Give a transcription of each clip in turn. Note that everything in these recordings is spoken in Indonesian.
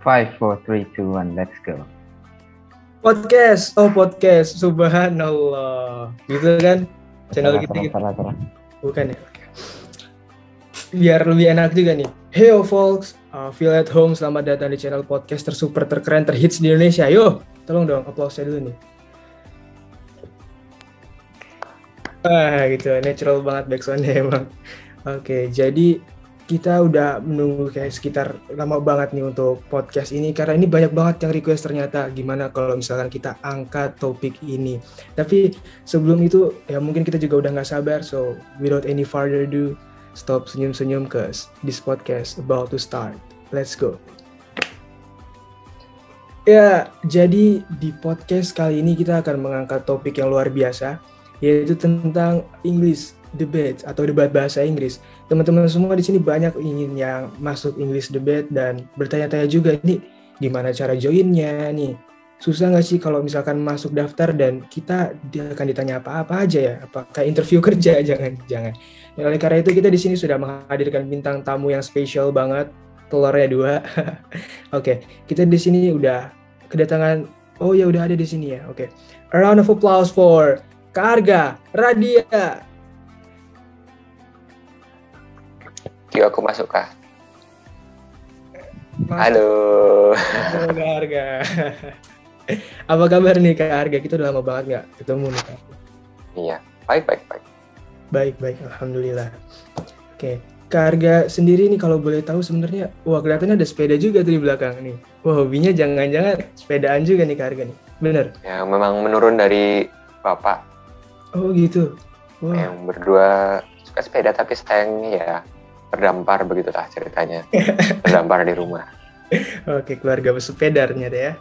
Five, four, three, two, one, let's go. Podcast, subhanallah. Gitu kan? Channel kita gitu. Salah. Bukan ya? Biar lebih enak juga nih. Hey folks, feel at home, selamat datang di channel podcast tersuper, terkeren, terhits di Indonesia. Yo, tolong dong applause-nya dulu nih. Gitu, natural banget backsound-nya emang. Oke, jadi kita udah menunggu kayak sekitar lama banget nih untuk podcast ini karena ini banyak banget yang request ternyata gimana kalau misalkan kita angkat topik ini. Tapi sebelum itu ya mungkin kita juga udah nggak sabar, so without any further ado, stop senyum-senyum cause this podcast about to start. Let's go. Ya, jadi di podcast kali ini kita akan mengangkat topik yang luar biasa, yaitu tentang English debate atau debat bahasa Inggris. Teman-teman semua di sini banyak ingin yang masuk English debate dan bertanya-tanya juga nih gimana cara joinnya nih. Susah nggak sih kalau misalkan masuk daftar dan kita akan ditanya apa-apa aja ya? Apakah interview kerja? Jangan. Dan oleh karena itu kita di sini sudah menghadirkan bintang tamu yang spesial banget, telurnya 2. Oke, kita di sini udah kedatangan. Oh ya udah ada di sini ya. Oke. A round of applause for Kak Arga Radia. Yuk aku masuk kah? Halo. Halo Kak Arga. Apa kabar nih Kak Arga? Kita udah lama banget nggak ketemu nih Kak. Iya, baik. Baik, alhamdulillah. Oke, Kak Arga sendiri nih kalau boleh tahu sebenarnya, wah kelihatannya ada sepeda juga tuh di belakang nih. Wah hobinya jangan-jangan sepedaan juga nih Kak Arga nih, bener? Ya memang menurun dari bapak. Oh gitu. Wah. Yang berdua suka sepeda tapi sayangnya ya terdampar begitulah ceritanya. Terdampar di rumah. Oke, keluarga bersepeda ternyata ya.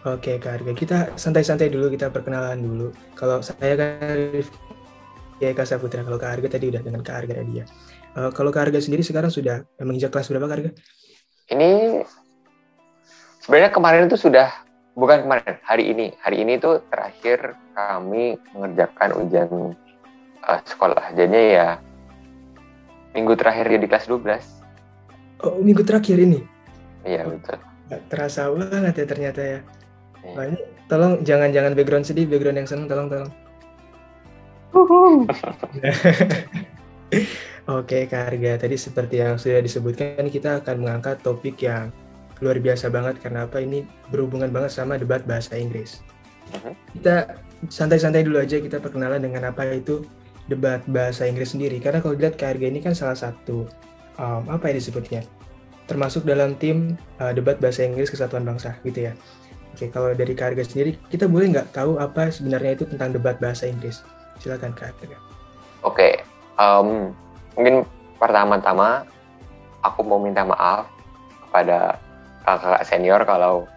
Oke Kak Arga, kita santai-santai dulu, kita perkenalan dulu. Kalau saya kan ya Kak Saputra, kalau Kak Arga tadi udah dengan Kak Arga Radia. Kalau Kak Arga sendiri sekarang sudah menginjak kelas berapa Kak Arga? Ini sebenarnya kemarin itu sudah, bukan kemarin, hari ini. Hari ini tuh terakhir kami mengerjakan ujian sekolah. Jadinya ya minggu terakhir di kelas 12. Oh, minggu terakhir ini? Iya, betul. Terasa banget ya ternyata ya. Iya. Nah, ini tolong jangan background sedih, background yang senang, tolong. Oke, Kak Arga, tadi seperti yang sudah disebutkan, kita akan mengangkat topik yang luar biasa banget karena apa, ini berhubungan banget sama debat bahasa Inggris. Kita santai-santai dulu aja, kita perkenalan dengan apa itu debat bahasa Inggris sendiri. Karena kalau dilihat Kak Arga ini kan salah satu apa ya disebutnya, termasuk dalam tim debat bahasa Inggris Kesatuan Bangsa gitu ya. Oke, kalau dari Kak Arga sendiri, kita boleh nggak tahu apa sebenarnya itu tentang debat bahasa Inggris? Silakan Kak Arga. Oke, mungkin pertama-tama aku mau minta maaf kepada kakak senior kalau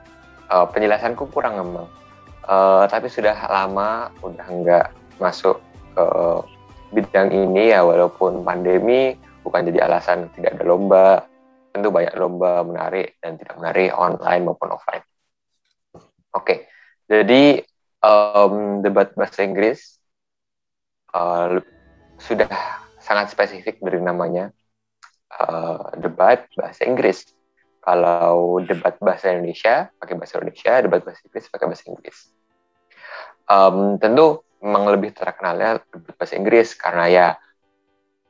penjelasanku kurang memang. Tapi sudah lama udah nggak masuk ke bidang ini ya, walaupun pandemi bukan jadi alasan tidak ada lomba. Tentu banyak lomba menarik dan tidak menarik online maupun offline. Oke, jadi debat bahasa Inggris sudah sangat spesifik dari namanya, debat bahasa Inggris. Kalau debat bahasa Indonesia pakai bahasa Indonesia, debat bahasa Inggris pakai bahasa Inggris. Tentu memang lebih terkenalnya debat bahasa Inggris karena ya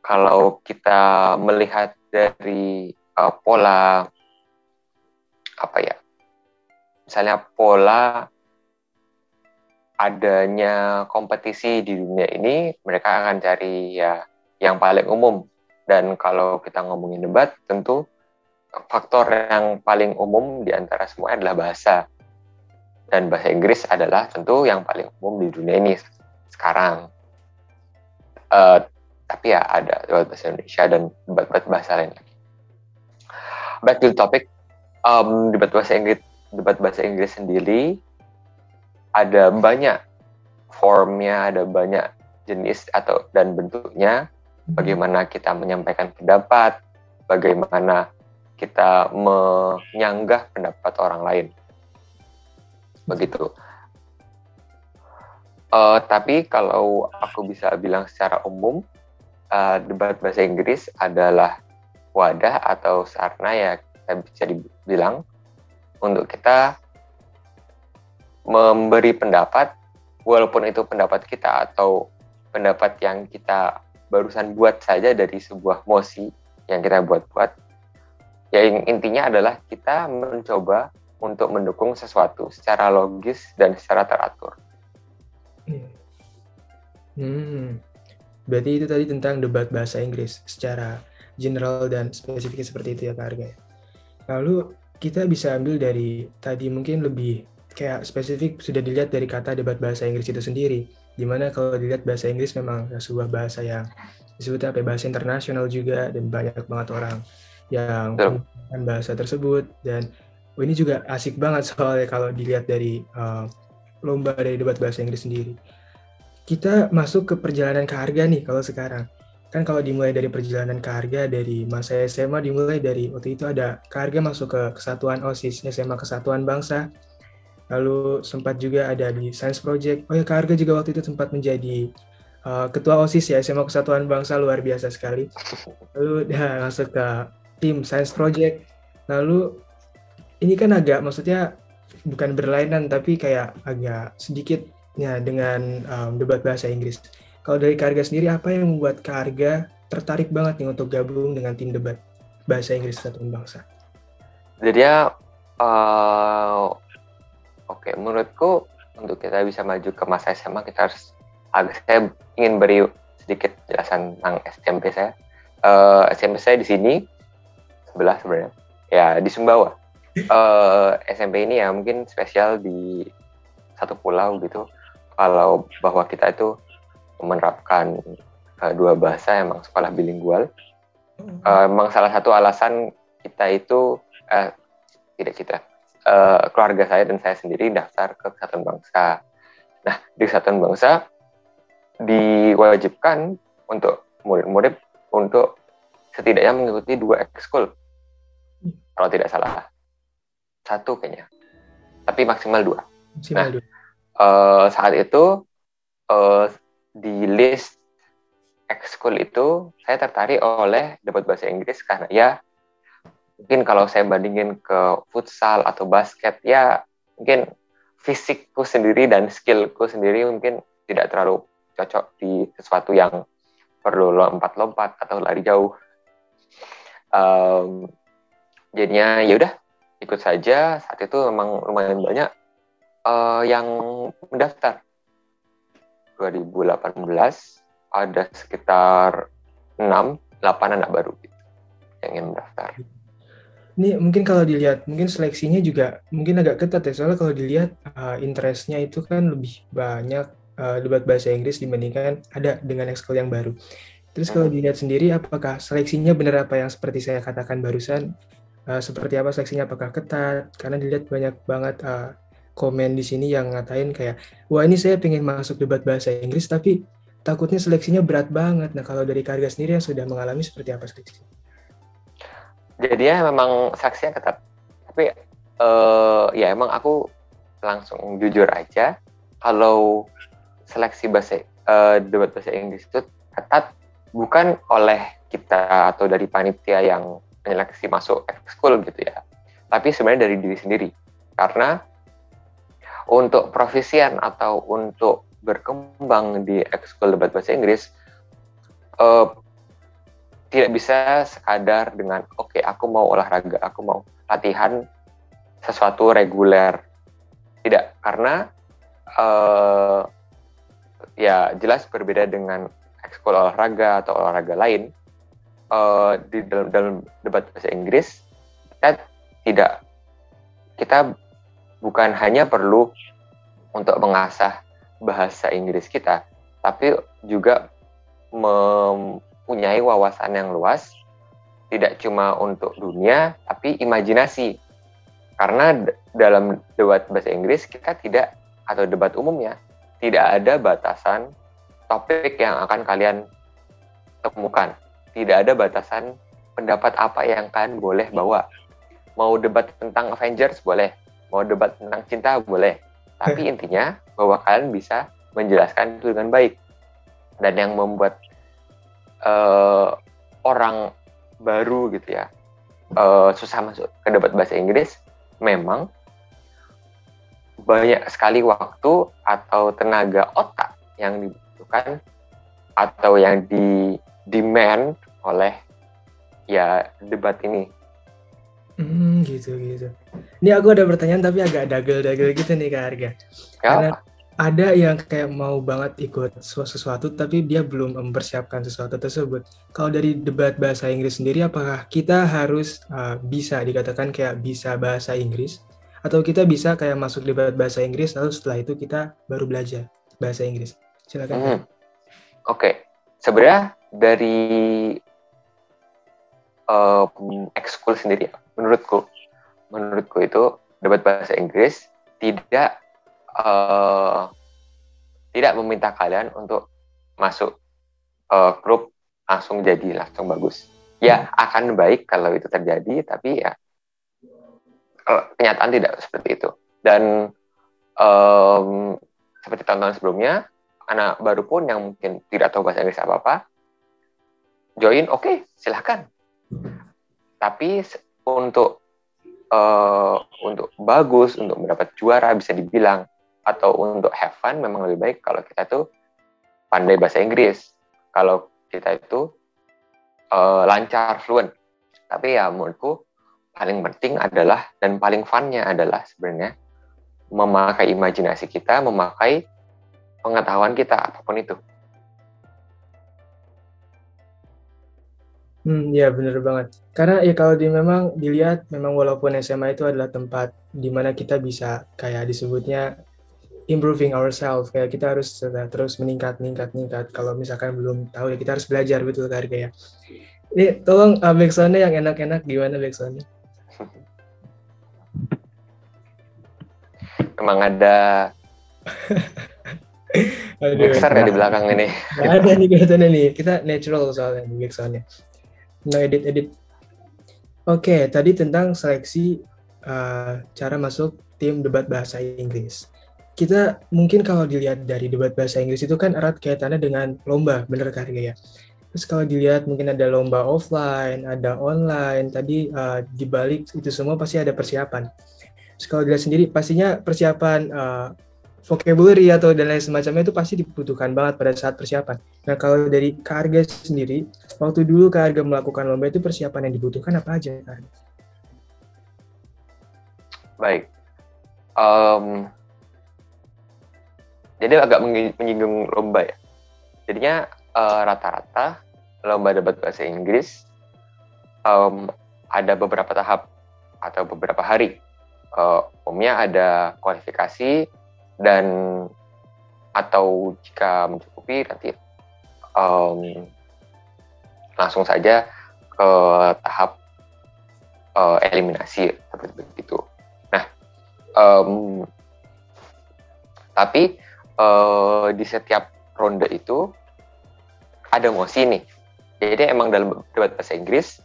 kalau kita melihat dari pola apa ya, misalnya pola adanya kompetisi di dunia ini, mereka akan cari ya yang paling umum. Dan kalau kita ngomongin debat, tentu faktor yang paling umum di antara semua adalah bahasa. Dan bahasa Inggris adalah tentu yang paling umum di dunia ini sekarang. Tapi ya ada debat bahasa Indonesia dan debat bahasa lain lagi. Back to the topic, debat bahasa Inggris sendiri ada banyak formnya, ada banyak jenis dan bentuknya. Bagaimana kita menyampaikan pendapat, bagaimana kita menyanggah pendapat orang lain. Begitu. Tapi kalau aku bisa bilang secara umum, debat bahasa Inggris adalah wadah atau sarana ya kita bisa dibilang untuk kita memberi pendapat, walaupun itu pendapat kita atau pendapat yang kita barusan buat saja dari sebuah mosi yang kita buat-buat. Ya intinya adalah kita mencoba untuk mendukung sesuatu secara logis dan secara teratur. Berarti itu tadi tentang debat bahasa Inggris secara general dan spesifik seperti itu ya Kak Arga. Lalu kita bisa ambil dari tadi mungkin lebih kayak spesifik sudah dilihat dari kata debat bahasa Inggris itu sendiri. Dimana kalau dilihat bahasa Inggris memang sebuah bahasa yang disebut bahasa internasional juga, dan banyak banget orang yang menggunakan bahasa tersebut. Dan ini juga asik banget soalnya kalau dilihat dari lomba dari debat bahasa Inggris sendiri. Kita masuk ke perjalanan Kak Arga nih kalau sekarang. Kan kalau dimulai dari perjalanan Kak Arga dari masa SMA, dimulai dari waktu itu ada Kak Arga masuk ke Kesatuan OSIS, SMA Kesatuan Bangsa. Lalu sempat juga ada di Science Project. Oh ya, Kak Arga juga waktu itu sempat menjadi ketua OSIS ya, SMA Kesatuan Bangsa, luar biasa sekali. Lalu masuk ke tim Science Project. Lalu ini kan agak, maksudnya bukan berlainan, tapi kayak agak sedikit ya dengan debat bahasa Inggris. Kalau dari Kak Arga sendiri, apa yang membuat Kak Arga tertarik banget nih untuk gabung dengan tim debat bahasa Inggris Kesatuan Bangsa? Jadi ya, oke, menurutku untuk kita bisa maju ke masa SMA, saya ingin beri sedikit jelasan tentang SMP saya. SMP saya di sini, sebelah sebenarnya, ya di Sumbawa. SMP ini ya mungkin spesial di satu pulau gitu, kalau bahwa kita itu menerapkan dua bahasa, emang sekolah bilingual. Emang salah satu alasan kita itu keluarga saya dan saya sendiri daftar ke Kesatuan Bangsa. Nah, di Kesatuan Bangsa diwajibkan untuk murid-murid untuk setidaknya mengikuti 2 ekskul, kalau tidak salah. 1 kayaknya, tapi maksimal 2. Nah, saat itu di list ekskul itu saya tertarik oleh debat bahasa Inggris karena ya mungkin kalau saya bandingin ke futsal atau basket, ya mungkin fisikku sendiri dan skillku sendiri mungkin tidak terlalu cocok di sesuatu yang perlu lompat-lompat atau lari jauh. Jadinya ya udah ikut saja. Saat itu memang lumayan banyak yang mendaftar. 2018 ada sekitar 6-8 anak baru gitu yang ingin mendaftar. Ini mungkin kalau dilihat, mungkin seleksinya juga mungkin agak ketat ya, soalnya kalau dilihat interest-nya itu kan lebih banyak debat bahasa Inggris dibandingkan ada dengan ekskul yang baru. Terus kalau dilihat sendiri, apakah seleksinya benar apa yang seperti saya katakan barusan? Seperti apa seleksinya, apakah ketat? Karena dilihat banyak banget komen di sini yang ngatain kayak, wah ini saya pengen masuk debat bahasa Inggris tapi takutnya seleksinya berat banget. Nah kalau dari Kak Arga sendiri yang sudah mengalami, seperti apa seleksi? Jadi ya memang seleksinya ketat. Tapi ya emang aku langsung jujur aja, kalau seleksi debat bahasa Inggris itu ketat bukan oleh kita atau dari panitia yang menyeleksi masuk ekskul gitu ya, tapi sebenarnya dari diri sendiri. Karena untuk profisian atau untuk berkembang di ekskul debat bahasa Inggris tidak bisa sekadar dengan oke, aku mau olahraga, aku mau latihan sesuatu reguler. Tidak, karena ya jelas berbeda dengan ekskul olahraga atau olahraga lain. Di dalam debat bahasa Inggris kita bukan hanya perlu untuk mengasah bahasa Inggris kita, tapi juga mempunyai wawasan yang luas, tidak cuma untuk dunia, tapi imajinasi. Karena dalam debat bahasa Inggris kita tidak, atau debat umumnya, tidak ada batasan topik yang akan kalian temukan. Tidak ada batasan pendapat apa yang kalian boleh bawa. Mau debat tentang Avengers boleh, mau debat tentang cinta boleh. Tapi intinya bahwa kalian bisa menjelaskan itu dengan baik. Dan yang membuat orang baru gitu ya susah masuk ke debat bahasa Inggris memang banyak sekali waktu atau tenaga otak yang dibutuhkan atau yang di-demand oleh ya debat ini. Gitu. Ini aku ada pertanyaan tapi agak dagel-dagel gitu nih Kak Arga. Karena ada yang kayak mau banget ikut sesuatu tapi dia belum mempersiapkan sesuatu tersebut. Kalau dari debat bahasa Inggris sendiri, apakah kita harus bisa dikatakan kayak bisa bahasa Inggris? Atau kita bisa kayak masuk debat bahasa Inggris lalu setelah itu kita baru belajar bahasa Inggris? Silakan. Oke. Sebenarnya dari ekskul sendiri, menurutku itu debat bahasa Inggris tidak meminta kalian untuk masuk grup langsung bagus. Ya akan baik kalau itu terjadi, tapi ya kenyataan tidak seperti itu. Dan seperti tahun-tahun sebelumnya, anak baru pun yang mungkin tidak tahu bahasa Inggris apa-apa, join, oke, silahkan. Tapi untuk bagus, untuk mendapat juara bisa dibilang, atau untuk have fun, memang lebih baik kalau kita tuh pandai bahasa Inggris. Kalau kita itu lancar, fluent. Tapi ya menurutku paling penting adalah, dan paling fun-nya adalah sebenarnya memakai imajinasi kita, memakai pengetahuan kita, apapun itu. Ya benar banget. Karena ya kalau memang dilihat, memang walaupun SMA itu adalah tempat di mana kita bisa kayak disebutnya improving ourselves, kayak kita harus terus meningkat. Kalau misalkan belum tahu ya kita harus belajar, betul Harga ya. Ini tolong backsound-nya yang enak-enak, gimana backsound-nya? Memang ada mixer ya di belakang ini. Ada nih kelihatannya nih, kita natural soalnya di backsound-nya. No edit. Oke, tadi tentang seleksi cara masuk tim debat bahasa Inggris. Kita mungkin kalau dilihat dari debat bahasa Inggris itu kan erat kaitannya dengan lomba, bener kan ya? Terus kalau dilihat mungkin ada lomba offline, ada online, tadi di balik itu semua pasti ada persiapan. Terus kalau dilihat sendiri, pastinya persiapan vocabulary atau dan lain semacamnya itu pasti dibutuhkan banget pada saat persiapan. Nah kalau dari Kak Arga sendiri, waktu dulu Kak Arga melakukan lomba itu persiapan yang dibutuhkan apa aja Kak Arga? Baik. Jadi agak menyinggung lomba ya. Jadinya rata-rata lomba debat bahasa Inggris ada beberapa tahap atau beberapa hari. Umumnya ada kualifikasi dan atau jika mencukupi nanti langsung saja ke tahap eliminasi seperti itu. Nah, tapi di setiap ronde itu ada mosi nih. Jadi emang dalam debat bahasa Inggris,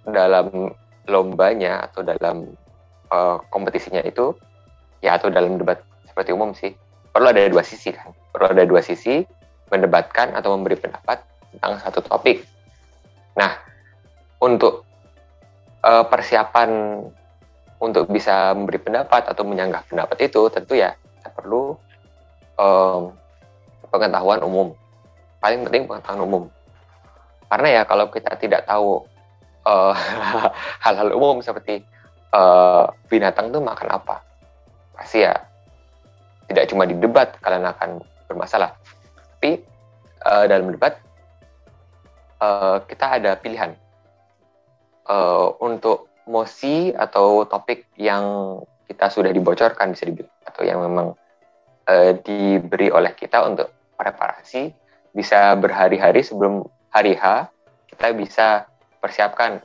dalam lombanya atau dalam kompetisinya itu, ya atau dalam debat seperti umum sih, perlu ada dua sisi kan. Perlu ada dua sisi, mendebatkan atau memberi pendapat tentang satu topik. Nah, untuk persiapan untuk bisa memberi pendapat atau menyanggah pendapat itu, tentu ya kita perlu pengetahuan umum. Paling penting pengetahuan umum. Karena ya kalau kita tidak tahu hal-hal umum seperti binatang itu makan apa, pasti ya tidak cuma di debat kalian akan bermasalah. Tapi dalam debat kita ada pilihan untuk mosi atau topik yang kita sudah dibocorkan bisa dibilang, atau yang memang diberi oleh kita untuk preparasi, bisa berhari-hari sebelum hari H kita bisa persiapkan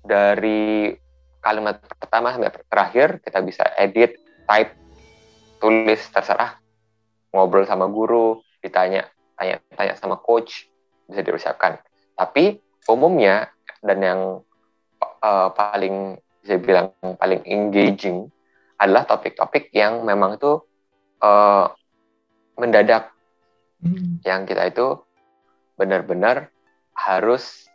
dari kalimat pertama sampai terakhir, kita bisa edit, type, tulis, terserah, ngobrol sama guru, tanya sama coach, bisa dipersiapkan. Tapi umumnya dan yang paling bisa bilang paling engaging adalah topik-topik yang memang itu mendadak, yang kita itu benar-benar harus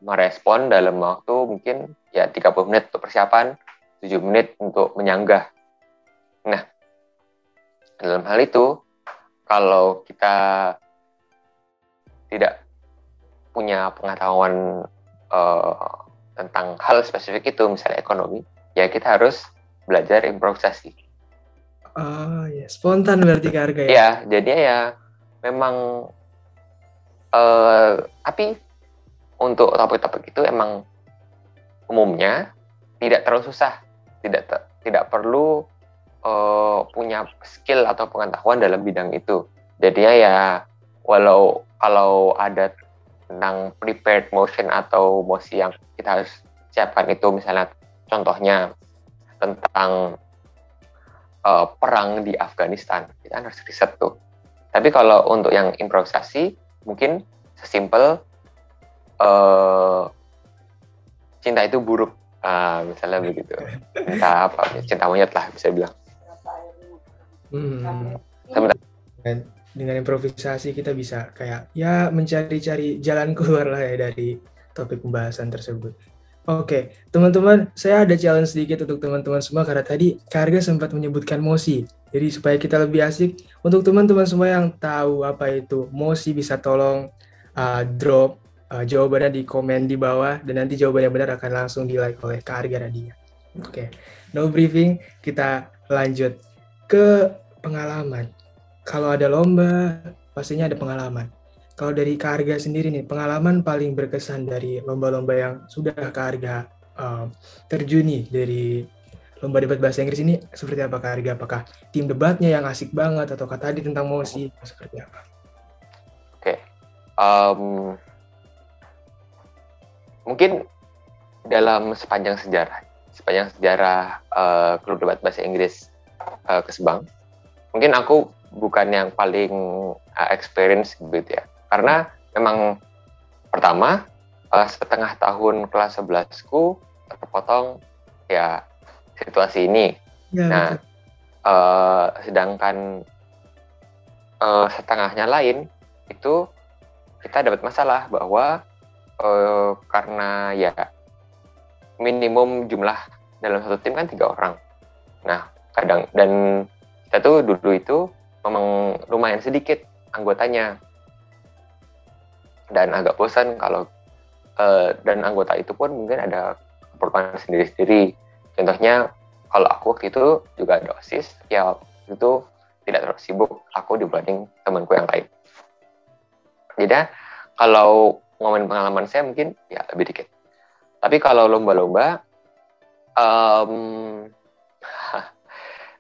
merespon dalam waktu mungkin ya 30 menit untuk persiapan, 7 menit untuk menyanggah. Nah, dalam hal itu, kalau kita tidak punya pengetahuan tentang hal spesifik itu, misalnya ekonomi, ya kita harus belajar improvisasi. Ya, spontan berarti Kak Arga ya? Ya, jadinya ya memang, tapi untuk topik-topik itu emang umumnya tidak terlalu susah, tidak perlu punya skill atau pengetahuan dalam bidang itu. Jadinya ya walau kalau ada tentang prepared motion atau mosi yang kita harus siapkan itu, misalnya contohnya tentang perang di Afghanistan, kita harus riset tuh. Tapi kalau untuk yang improvisasi mungkin sesimpel cinta itu buruk, misalnya begitu. Cinta monyet lah bisa bilang. Dengan improvisasi kita bisa kayak ya mencari-cari jalan keluar lah ya dari topik pembahasan tersebut. Oke, teman-teman, saya ada challenge sedikit untuk teman-teman semua karena tadi Kak Arga sempat menyebutkan mosi. Jadi supaya kita lebih asik, untuk teman-teman semua yang tahu apa itu mosi bisa tolong drop jawabannya di komen di bawah dan nanti jawabannya benar akan langsung di like oleh Kak Arga Radia. Oke, no briefing, kita lanjut ke pengalaman. Kalau ada lomba, pastinya ada pengalaman. Kalau dari Kak Arga sendiri nih, pengalaman paling berkesan dari lomba-lomba yang sudah Kak Arga terjuni dari lomba debat bahasa Inggris ini seperti apa Kak Arga? Apakah tim debatnya yang asik banget atau tadi tentang mosi seperti apa? Oke. Mungkin dalam sepanjang sejarah klub debat bahasa Inggris Kesebang, mungkin aku bukan yang paling experience gitu ya. Karena memang pertama setengah tahun kelas 11ku terpotong ya situasi ini. Ya, nah, sedangkan setengahnya lain itu kita dapat masalah bahwa karena ya minimum jumlah dalam satu tim kan 3 orang. Nah, kadang dan kita tuh dulu itu memang lumayan sedikit anggotanya. Dan agak bosan kalau dan anggota itu pun mungkin ada keperluan sendiri-sendiri. Contohnya kalau aku waktu itu juga ada OSIS, ya itu tidak terlalu sibuk aku dibanding temanku yang lain. Jadi kalau ngomongin pengalaman saya mungkin ya lebih dikit. Tapi kalau lomba-lomba,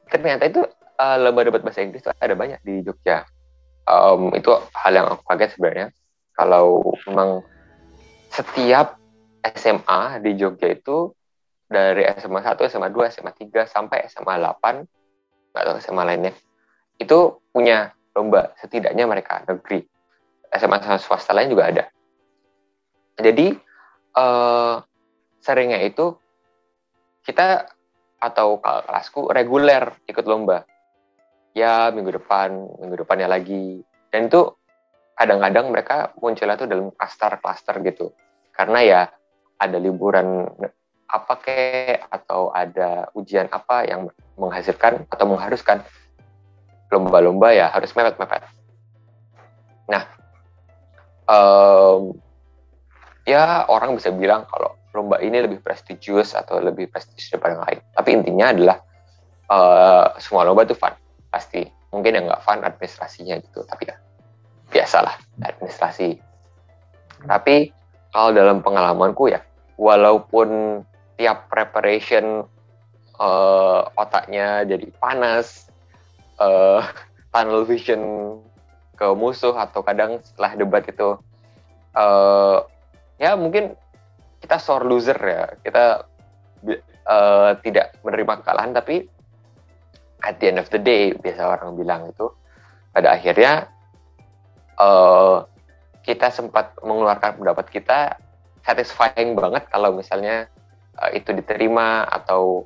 ternyata itu lomba debat bahasa Inggris itu ada banyak di Jogja. Itu hal yang aku kaget sebenarnya. Kalau memang setiap SMA di Jogja itu dari SMA 1, SMA 2, SMA 3 sampai SMA 8, nggak tahu SMA lainnya, itu punya lomba, setidaknya mereka negeri. SMA swasta lain juga ada. Jadi seringnya itu kita atau kelasku reguler ikut lomba. Ya minggu depannya lagi. Dan itu kadang-kadang mereka munculnya tuh dalam klaster-klaster gitu. Karena ya ada liburan apa atau ada ujian apa yang menghasilkan atau mengharuskan lomba-lomba ya harus mepet-mepet. Nah, ya orang bisa bilang kalau lomba ini lebih prestigious atau lebih prestisius daripada yang lain. Tapi intinya adalah semua lomba itu fun, pasti. Mungkin yang nggak fun administrasinya gitu, tapi ya biasalah administrasi. Tapi kalau dalam pengalamanku ya, walaupun tiap preparation otaknya jadi panas, tunnel vision ke musuh atau kadang setelah debat itu ya mungkin kita sore loser ya, kita tidak menerima kekalahan, tapi at the end of the day biasa orang bilang itu pada akhirnya kita sempat mengeluarkan pendapat kita satisfying banget kalau misalnya itu diterima atau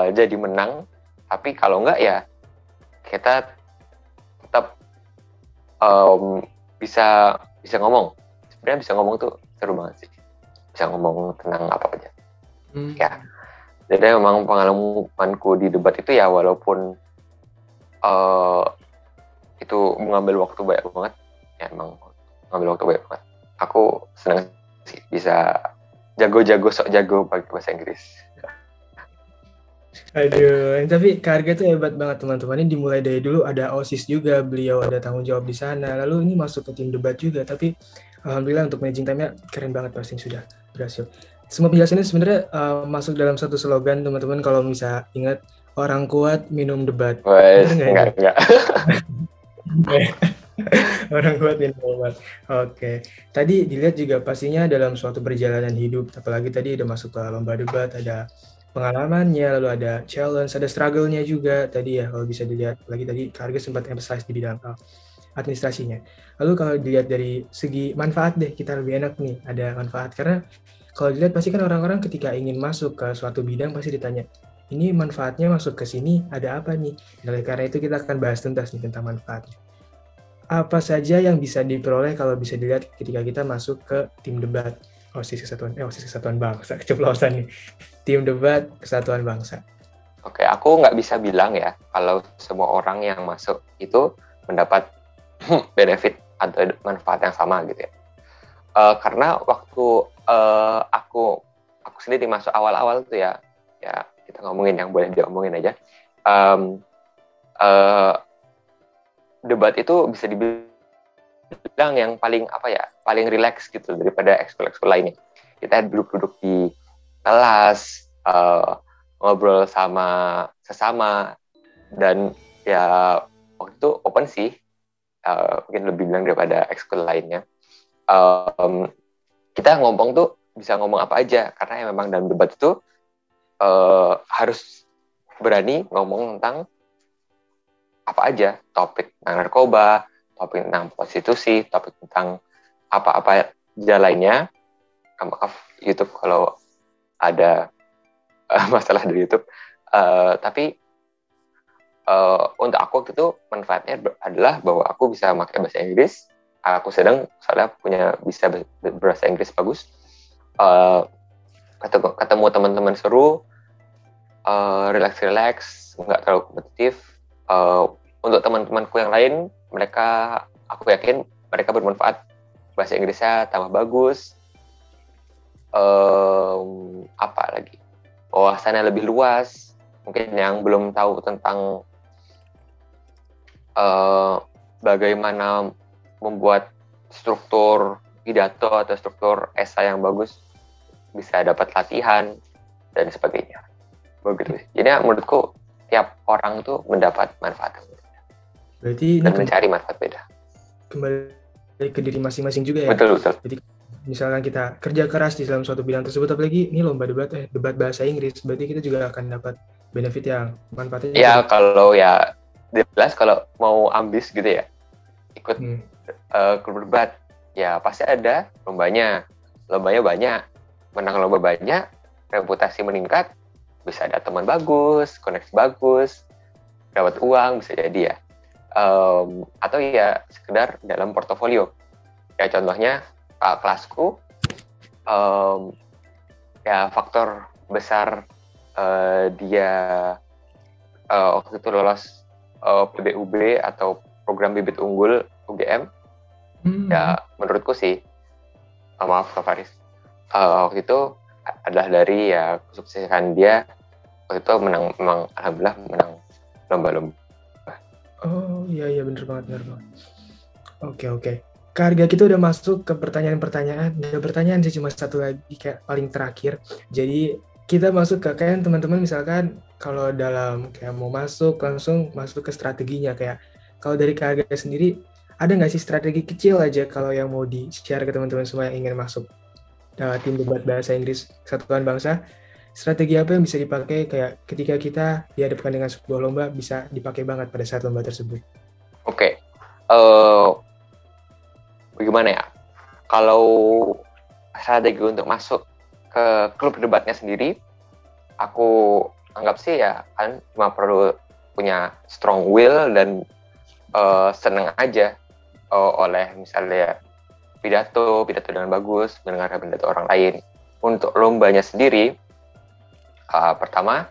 jadi menang. Tapi kalau enggak ya kita tetap bisa ngomong. Sebenarnya bisa ngomong tuh seru banget sih. bisa ngomong tentang apa aja. Hmm. Ya, jadi memang pengalamanku di debat itu ya walaupun itu mengambil waktu banyak banget, ya emang mengambil waktu banyak banget. Aku senang sih bisa sok jago pakai bahasa Inggris. Aduh, tapi Kak Arga tuh hebat banget teman-teman. Ini dimulai dari dulu ada OSIS juga, beliau ada tanggung jawab di sana. Lalu ini masuk ke tim debat juga, tapi alhamdulillah untuk managing time-nya keren banget pasti sudah berhasil. Semua penjelasannya sebenarnya masuk dalam satu slogan teman-teman kalau bisa ingat, orang kuat minum debat. Wes, Bener nggak itu? enggak. Orang kuat minum obat. Oke. Tadi dilihat juga pastinya dalam suatu perjalanan hidup, apalagi tadi udah masuk ke lomba debat, ada pengalamannya, lalu ada challenge, ada struggle-nya juga tadi ya, kalau bisa dilihat. Lagi tadi Kak Arga sempat emphasize di bidang administrasinya. Lalu kalau dilihat dari segi manfaat deh, kita lebih enak nih, ada manfaat. Karena kalau dilihat pasti kan orang-orang ketika ingin masuk ke suatu bidang pasti ditanya, ini manfaatnya masuk ke sini, ada apa nih? Oleh karena itu kita akan bahas tuntas nih tentang manfaatnya. Apa saja yang bisa diperoleh kalau bisa dilihat ketika kita masuk ke tim debat OSIS Kesatuan Bangsa, keceplosan nih. Tim debat Kesatuan Bangsa. Oke, aku nggak bisa bilang ya kalau semua orang yang masuk itu mendapat benefit atau manfaat yang sama gitu ya. Karena waktu aku sendiri masuk awal-awal tuh ya kita ngomongin yang boleh diomongin aja. Debat itu bisa dibilang yang paling paling rileks gitu daripada ekskul lainnya. Kita duduk di kelas, ngobrol sama sesama, dan ya waktu itu open sih, mungkin lebih bilang daripada ekskul lainnya. Kita ngomong tuh bisa ngomong apa aja, karena memang dalam debat itu harus berani ngomong tentang apa aja, topik tentang narkoba, topik tentang prostitusi, topik tentang apa-apa aja lainnya. Maaf YouTube kalau ada masalah dari YouTube. Tapi untuk aku waktu itu manfaatnya adalah bahwa aku bisa pakai bahasa Inggris. Aku soalnya bisa bahasa Inggris bagus. Ketemu teman-teman seru, relax, nggak terlalu kompetitif. Untuk teman-temanku yang lain, aku yakin mereka bermanfaat, bahasa Inggrisnya tambah bagus. Apa lagi? Wawasannya lebih luas. Mungkin yang belum tahu tentang bagaimana membuat struktur pidato atau struktur esai yang bagus, bisa dapat latihan dan sebagainya. Begitu. Jadi menurutku tiap orang tuh mendapat manfaat berarti dan mencari manfaat beda. Kembali ke diri masing-masing juga ya. Betul. Jadi misalkan kita kerja keras di dalam suatu bidang tersebut, apalagi ini lomba debat bahasa Inggris, berarti kita juga akan dapat benefit yang manfaatnya. Ya kalau ya jelas kalau mau ambis gitu ya, ikut klub debat, ya pasti ada lombanya banyak, menang lomba banyak, reputasi meningkat, bisa ada teman bagus, koneksi bagus, dapat uang, bisa jadi ya. Atau ya sekedar dalam portofolio. Ya contohnya kelasku, ya faktor besar dia waktu itu lolos PBUB atau program bibit unggul UGM. Ya menurutku sih, maaf Kak Faris, waktu itu adalah dari ya kesuksesan dia. Waktu itu memang alhamdulillah menang lomba-lomba. Oh iya bener banget. Oke. Kak Arga, kita udah masuk ke pertanyaan-pertanyaan. Nggak pertanyaan sih, cuma satu lagi kayak paling terakhir. Jadi kita masuk ke kayak teman-teman misalkan kalau dalam kayak mau masuk langsung masuk ke strateginya, kayak kalau dari Kak Arga sendiri ada nggak sih strategi kecil aja kalau yang mau di-share ke teman-teman semua yang ingin masuk tim debat bahasa Inggris Kesatuan Bangsa? Strategi apa yang bisa dipakai kayak ketika kita dihadapkan dengan sebuah lomba bisa dipakai banget pada saat lomba tersebut? Oke. Bagaimana ya? Kalau strategi untuk masuk ke klub debatnya sendiri, aku anggap sih ya kan cuma perlu punya strong will dan senang aja oleh misalnya pidato dengan bagus, mendengarkan pidato orang lain. untuk lombanya sendiri, pertama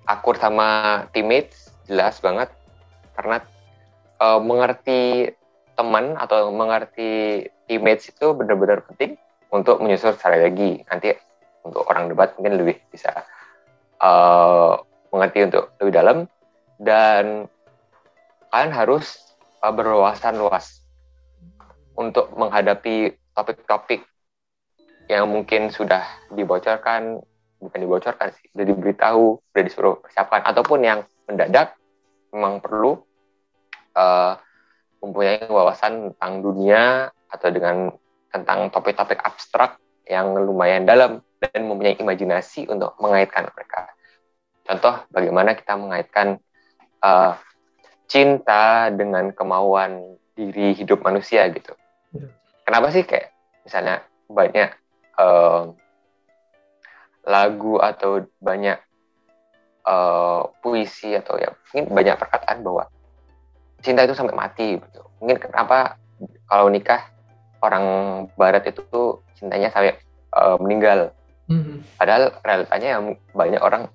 akur sama teammates jelas banget, karena mengerti teman atau mengerti teammates itu benar-benar penting untuk menyusun strategi. Nanti untuk orang debat mungkin lebih bisa mengerti untuk lebih dalam, dan kalian harus berwawasan luas untuk menghadapi topik-topik yang mungkin sudah dibocorkan, bukan dibocorkan sih, sudah diberitahu, sudah disuruh persiapkan, ataupun yang mendadak memang perlu mempunyai wawasan tentang dunia atau tentang topik-topik abstrak yang lumayan dalam dan mempunyai imajinasi untuk mengaitkan mereka. Contoh bagaimana kita mengaitkan cinta dengan kemauan diri hidup manusia gitu. Kenapa sih kayak misalnya banyak lagu atau banyak puisi atau ya mungkin banyak perkataan bahwa cinta itu sampai mati gitu. Mungkin kenapa kalau nikah orang barat itu tuh cintanya sampai meninggal. Padahal realitanya yang banyak orang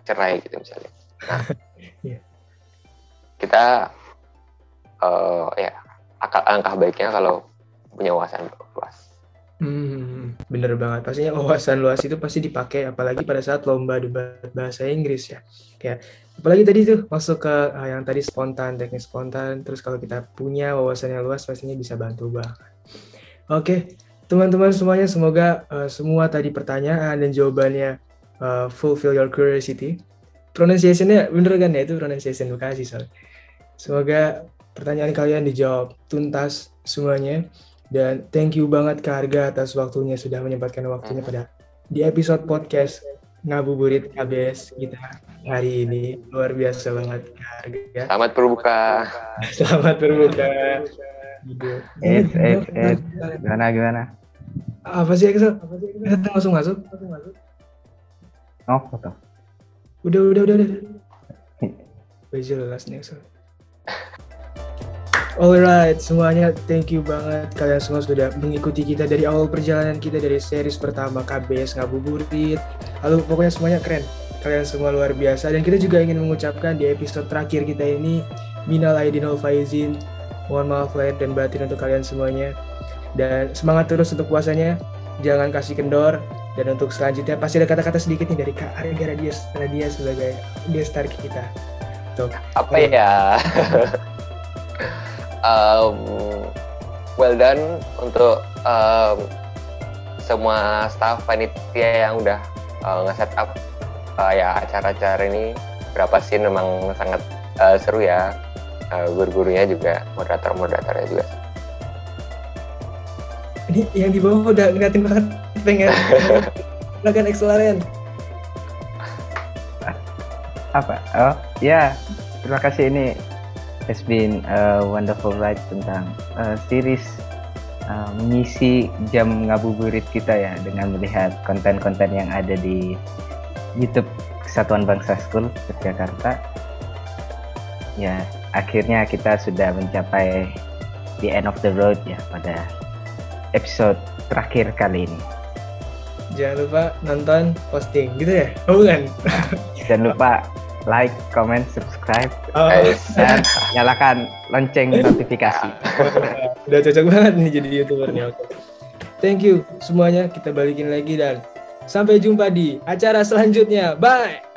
cerai gitu misalnya. Nah, kita ya alangkah baiknya kalau punya wawasan luas. Bener banget. Pastinya wawasan luas itu pasti dipakai, apalagi pada saat lomba debat bahasa Inggris ya. Kayak apalagi tadi tuh masuk ke yang tadi spontan, teknik spontan. Terus kalau kita punya wawasan yang luas, pastinya bisa bantu banget. Oke, teman-teman semuanya, semoga semua tadi pertanyaan dan jawabannya fulfill your curiosity. Pronunciation-nya bener kan ya? Itu pronunciation, makasih soalnya. Semoga pertanyaan kalian dijawab tuntas semuanya. Dan thank you banget Kak Arga atas waktunya, sudah menyempatkan waktunya pada di episode podcast Ngabuburit KBS kita hari ini. Luar biasa banget Kak Arga. Selamat berbuka. Selamat berbuka. Gimana? Apa sih Axel? Kita langsung masuk? Oh, foto. Udah. Jelas nih Axel. Alright, semuanya thank you banget kalian semua sudah mengikuti kita dari awal perjalanan kita dari series pertama KBS Ngabuburit. Lalu pokoknya semuanya keren, kalian semua luar biasa. Dan kita juga ingin mengucapkan di episode terakhir kita ini, minal aidin wal faizin, mohon maaf lahir dan batin untuk kalian semuanya. Dan semangat terus untuk puasanya, jangan kasih kendor. Dan untuk selanjutnya pasti ada kata-kata sedikit nih dari Kak Arga Radia sebagai guest star kita. Tuh. Apa ya? Well done untuk semua staff panitia yang udah nge-set up ya acara-acara ini. Berapa scene memang sangat seru ya. Guru-gurunya juga, moderator-moderatornya juga. Ini yang di bawah udah ngeliatin banget, pengen lakukan Excellent. Apa? Oh ya, terima kasih. Ini has been a wonderful ride tentang series mengisi jam ngabuburit kita ya, dengan melihat konten-konten yang ada di YouTube Kesatuan Bangsa School Yogyakarta. Ya, akhirnya kita sudah mencapai the end of the road ya pada episode terakhir kali ini. Jangan lupa nonton, posting gitu ya? Oh bukan? Jangan lupa like, comment, subscribe, Guys. dan nyalakan lonceng notifikasi. Udah cocok banget nih jadi YouTubernya. Oke. Thank you semuanya, kita balikin lagi dan sampai jumpa di acara selanjutnya. Bye!